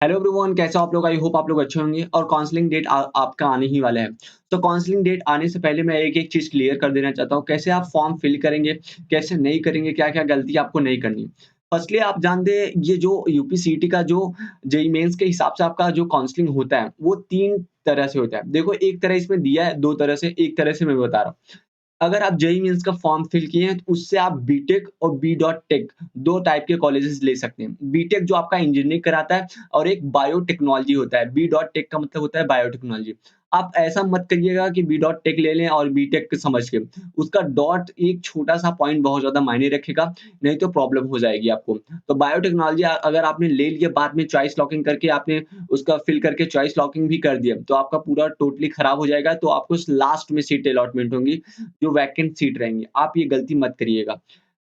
Hello everyone, कैसे हो आप लोग? आई होप आप लोग अच्छे होंगे और काउंसलिंग डेट आपका आने ही वाला है। तो काउंसलिंग डेट आने से पहले मैं एक-एक चीज़ क्लियर कर देना चाहता हूँ, कैसे आप फॉर्म फिल करेंगे, कैसे नहीं करेंगे, क्या-क्या गलती आपको नहीं करनी। फर्स्टली आप जानते हैं ये जो यूपीसीईटी का जो जेईई मेंस के हिसाब से आपका जो काउंसलिंग होता है, वो 3 तरह से होता है। देखो एक तरह इसमें दिया है, 2 तरह से, एक तरह से मैं बता रहा हूँ। अगर आप जेईई मेंस का फॉर्म फिल किए हैं, तो उससे आप बीटेक और बी.टेक 2 टाइप के कॉलेजेस ले सकते हैं। बीटेक जो आपका इंजीनियरिंग कराता है और एक बायोटेक्नोलॉजी होता है। बी.टेक का मतलब होता है बायोटेक्नोलॉजी। आप ऐसा मत करिएगा कि बी.टेक ले लें और बीटेक समझ के। उसका डॉट एक छोटा-सा पॉइंट बहुत ज़्यादा मायने रखेगा, नहीं तो प्रॉब्लम हो जाएगी आपको। तो बायोटेक्नोलॉजी अगर आपने ले लिया, बाद में चॉइस लॉकिंग करके आपने उसका फिल करके चॉइस लॉकिंग भी कर दिया, तो आपका पूरा टोटली खराब हो जाएगा, तो आपको लास्ट में सीट अलॉटमेंट होंगी। जो वैकेंट सीट रहेंगी, आप ये गलती मत करिएगा।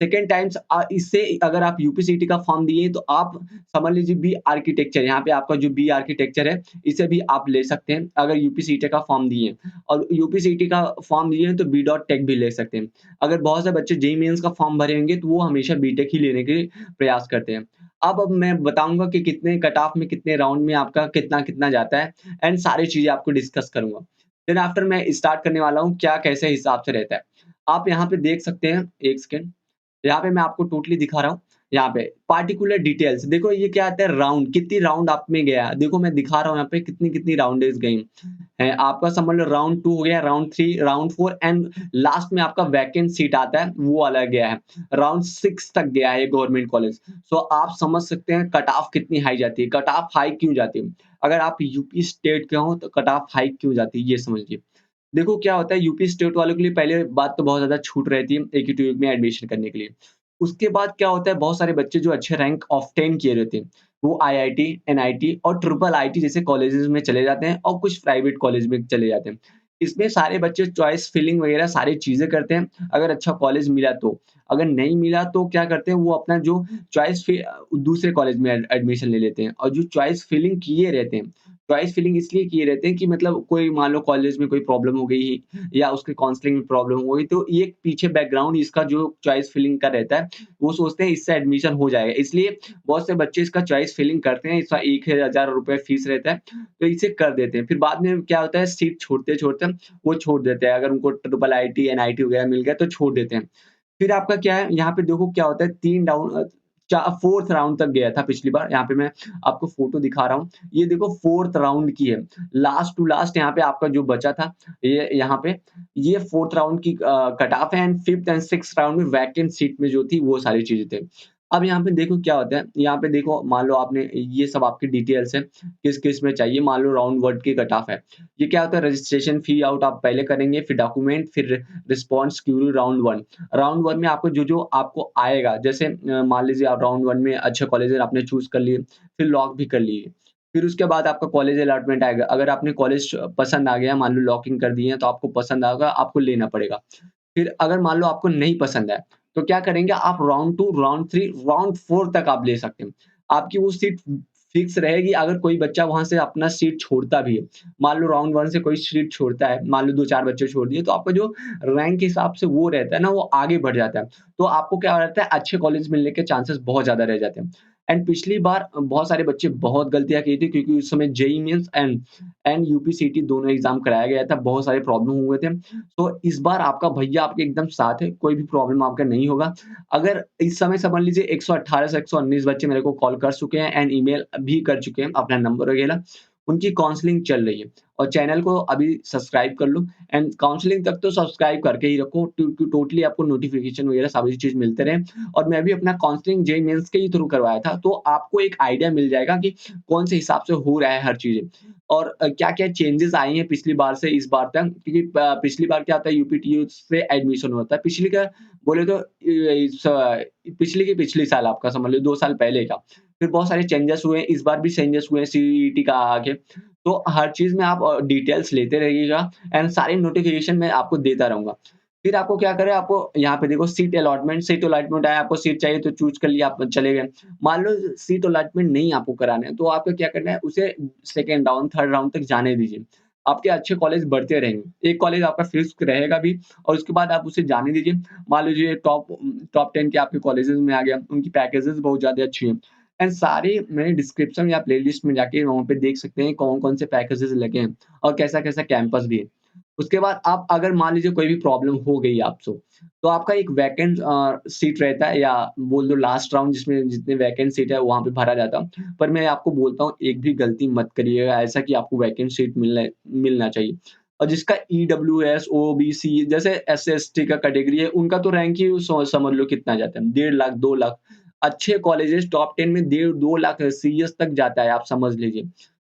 सेकंड टाइम्स इससे अगर आप यूपीसीईटी का फॉर्म दिए तो आप समझ लीजिए बी आर्किटेक्चर, यहाँ पे आपका जो बी आर्किटेक्चर है, इसे भी आप ले सकते हैं अगर यूपीसीईटी का फॉर्म दिए हैं। और यूपीसीईटी का फॉर्म दिए हैं तो बी.टेक भी ले सकते हैं। अगर बहुत से बच्चे जेईई मेंस का फॉर्म भरे होंगे तो वो हमेशा बीटेक ही लेने के प्रयास करते हैं। अब मैं बताऊँगा कि कितने कट ऑफ में कितने राउंड में आपका कितना-कितना जाता है एंड सारी चीज़ें आपको डिस्कस करूँगा। देन आफ्टर मैं स्टार्ट करने वाला हूँ, क्या कैसे हिसाब से रहता है। आप यहाँ पे देख सकते हैं, 1 सेकंड, यहाँ पे मैं आपको टोटली दिखा रहा हूँ। यहाँ पे पार्टिकुलर डिटेल्स देखो, ये क्या आता है, राउंड कितनी राउंड आप में गया। देखो मैं दिखा रहा हूँ यहाँ पे कितनी-कितनी राउंडेज गई हैं। आपका समझ लो राउंड 2 हो गया, राउंड 3, राउंड 4 एंड लास्ट में आपका वैकेंट सीट आता है, वो वाला गया है। राउंड 6 तक गया है ये गवर्नमेंट कॉलेज। सो आप समझ सकते हैं कट ऑफ कितनी हाई जाती है। कट ऑफ हाई क्यों जाती है? अगर आप यूपी स्टेट के हो तो कट ऑफ हाई क्यों जाती है, ये समझिए। देखो क्या होता है, यूपी स्टेट वालों के लिए पहले बात तो बहुत ज़्यादा छूट रहती है एक में एडमिशन करने के लिए। उसके बाद क्या होता है, बहुत सारे बच्चे जो अच्छे रैंक ऑब्टेन किए रहते हैं, वो आईआईटी, एनआईटी और ट्रिपल आईटी जैसे कॉलेजेस में चले जाते हैं और कुछ प्राइवेट कॉलेज में चले जाते हैं। इसमें सारे बच्चे चॉइस फिलिंग वगैरह सारी चीज़ें करते हैं, अगर अच्छा कॉलेज मिला तो। अगर नहीं मिला तो क्या करते हैं, वो अपना जो दूसरे कॉलेज में एडमिशन ले लेते हैं और जो चॉइस फिलिंग किए रहते हैं, चॉइस फिलिंग इसलिए किए रहते हैं कि मतलब कोई मान लो कॉलेज में कोई प्रॉब्लम हो गई या उसके काउंसलिंग में प्रॉब्लम हो गई, तो ये पीछे बैकग्राउंड इसका जो चॉइस फिलिंग का रहता है, वो सोचते हैं इससे एडमिशन हो जाएगा। इसलिए बहुत से बच्चे इसका चॉइस फिलिंग करते हैं, इसका 1000 रुपए फीस रहता है, तो इसे कर देते हैं। फिर बाद में क्या होता है, सीट छोड़ते-छोड़ते वो छोड़ देते हैं। अगर उनको ट्रिपल आईटी, एनआईटी वगैरह मिल गया तो छोड़ देते हैं। फिर आपका क्या है, यहाँ पे देखो क्या होता है, 3 राउंड 4th राउंड तक गया था पिछली बार। यहाँ पे मैं आपको फ़ोटो दिखा रहा हूँ। ये देखो 4th राउंड की है। लास्ट टू लास्ट यहाँ पे आपका जो बचा था, ये यहाँ पे, ये 4th राउंड की कट ऑफ है and 5th and 6th round में वैकेंट सीट में जो थी वो सारी चीज़ें थे। अब यहाँ पे देखो क्या होता है, यहाँ पे देखो मान लो आपने ये सब आपकी डिटेल्स है, किस-किस में चाहिए, मान लो राउंड 1 की कट ऑफ है। ये क्या होता है, रजिस्ट्रेशन फी आउट आप पहले करेंगे, फिर डॉक्यूमेंट, फिर रिस्पॉन्स क्यूरी राउंड 1। राउंड 1 में आपको जो-जो आपको आएगा, जैसे मान लीजिए आप राउंड 1 में अच्छे कॉलेजेस आपने चूज़ कर लिए, फिर लॉक भी कर लिए। फिर उसके बाद आपका कॉलेज अलॉटमेंट आएगा। अगर आपने कॉलेज पसंद आ गया, मान लो लॉकिंग कर दिए हैं, तो आपको पसंद आएगा, आपको लेना पड़ेगा। फिर अगर मान लो आपको नहीं पसंद है, तो क्या करेंगे आप, राउंड 2, राउंड 3, राउंड 4 तक आप ले सकते हैं। आपकी वो सीट फिक्स रहेगी। अगर कोई बच्चा वहाँ से अपना सीट छोड़ता भी है, मान लो राउंड 1 से कोई सीट छोड़ता है, मान लो 2-4 बच्चे छोड़ दिए, तो आपका जो रैंक के हिसाब से वो रहता है ना, वो आगे बढ़ जाता है। तो आपको क्या रहता है, अच्छे कॉलेज मिलने के चांसेस बहुत ज़्यादा रह जाते हैं। एंड पिछली बार बहुत सारे बच्चे बहुत गलतियाँ की थी, क्योंकि उस समय जेईई मेंस एंड यूपीसीटी दोनों एग्ज़ाम कराया गया था, बहुत सारे प्रॉब्लम हुए थे। तो इस बार आपका भैया आपके एकदम साथ है, कोई भी प्रॉब्लम आपका नहीं होगा। अगर इस समय समझ लीजिए 118 से 119 बच्चे मेरे को कॉल कर चुके हैं एंड ईमेल भी कर चुके हैं अपना नंबर वगैरह, उनकी काउंसलिंग चल रही है। और चैनल को अभी सब्सक्राइब कर लो एंड काउंसलिंग तक तो सब्सक्राइब करके ही रखो, टोटली आपको नोटिफ़िकेशन वगैरह सभी चीज़ मिलते रहें। और मैं भी अपना काउंसलिंग जेईई मेंस के ही थ्रू करवाया था, तो आपको एक आइडिया मिल जाएगा कि कौन से हिसाब से हो रहा है हर चीज़ें। और क्या-क्या चेंजेस आए हैं पिछली बार से इस बार तक, क्योंकि पिछली बार क्या होता है, यूपीटीयू से एडमिशन होता है। पिछली का बोले तो पिछली की पिछली साल आपका समझ लो 2 साल पहले का। फिर बहुत सारे चेंजेस हुए हैं, इस बार भी चेंजेस हुए हैं सीईटी का आके। तो हर चीज़ में आप डिटेल्स लेते रहिएगा एंड सारी नोटिफ़िकेशन मैं आपको देता रहूँगा। फिर आपको क्या करें, आपको यहाँ पे देखो सीट अलॉटमेंट आया, आपको सीट चाहिए तो चूज़ कर लिया, आप चले गए। मान लो सीट अलॉटमेंट नहीं आपको कराना है, तो आपको क्या करना है, उसे 2nd राउंड, 3rd राउंड तक जाने दीजिए। आपके अच्छे कॉलेज बढ़ते रहेंगे। एक कॉलेज आपका फिक्स रहेगा भी और उसके बाद आप उसे जाने दीजिए। मान लीजिए टॉप 10 के आपके कॉलेजेस में आ गया, उनकी पैकेजेज़ बहुत ज़्यादा अच्छी हैं। एंड सारे मैंने डिस्क्रिप्शन या प्लेलिस्ट में जाके वहाँ पे देख सकते हैं कौन-कौन से पैकेजेज़ लगे हैं और कैसा-कैसा कैंपस भी है। उसके बाद आप अगर मान लीजिए कोई भी प्रॉब्लम हो गई आपसे, तो आपका एक वैकेंट सीट रहता है या बोल दो लास्ट राउंड जिसमें जितने वैकेंट सीट है वहाँ पे भरा जाता है। पर मैं आपको बोलता हूँ एक भी गलती मत करिएगा ऐसा कि आपको वैकेंट सीट मिलना चाहिए। और जिसका ईडब्ल्यूएस, ओबीसी जैसे एससी-एसटी का कैटेगरी है उनका तो रैंक ही समझ लो कितना जाता है, 1.5 लाख 2 लाख। अच्छे कॉलेजेस टॉप 10 में डेढ़ 2 लाख सीएस तक जाता है, आप समझ लीजिए।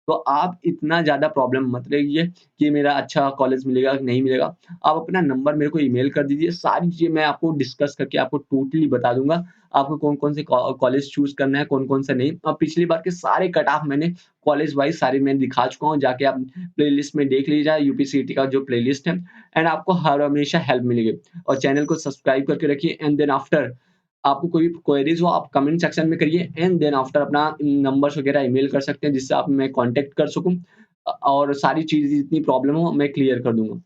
तो आप इतना ज़्यादा प्रॉब्लम मत रहिए कि मेरा अच्छा कॉलेज मिलेगा कि नहीं मिलेगा। आप अपना नंबर मेरे को ईमेल कर दीजिए, सारी चीज़ें मैं आपको डिस्कस करके आपको टोटली बता दूँगा। आपको कौन-कौन से कॉलेज चूज़ करना है, कौन-कौन सा नहीं। और पिछली बार के सारे कट ऑफ मैंने कॉलेज वाइज़ सारे मैं दिखा चुका हूँ, जाके आप प्लेलिस्ट में देख लीजिए यूपीसीईटी का जो प्लेलिस्ट है एंड आपको हर हमेशा हेल्प मिलेगी। और चैनल को सब्सक्राइब करके रखिए एंड देन आफ्टर आपको कोई भी क्वेरीज़ हो आप कमेंट सेक्शन में करिए एंड देन आफ्टर अपना नंबर्स वगैरह ईमेल कर सकते हैं जिससे आप मैं कॉन्टैक्ट कर सकूँ और सारी चीज़ें जितनी प्रॉब्लम हो मैं क्लियर कर दूँगा।